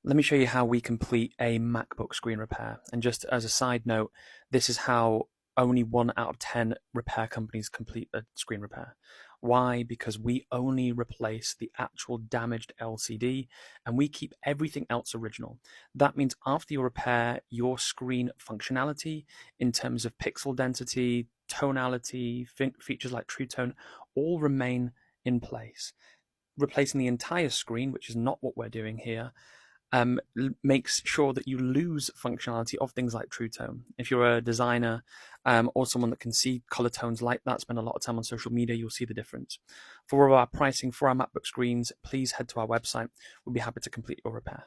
Let me show you how we complete a MacBook screen repair. And just as a side note, this is how only 1 out of 10 repair companies complete a screen repair. Why? Because we only replace the actual damaged LCD and we keep everything else original. That means after your repair, your screen functionality in terms of pixel density, tonality, features like True Tone all remain in place. Replacing the entire screen, which is not what we're doing here, makes sure that you lose functionality of things like True Tone. If you're a designer or someone that can see color tones like that, spend a lot of time on social media, you'll see the difference. For all of our pricing for our MacBook screens, please head to our website. We'll be happy to complete your repair.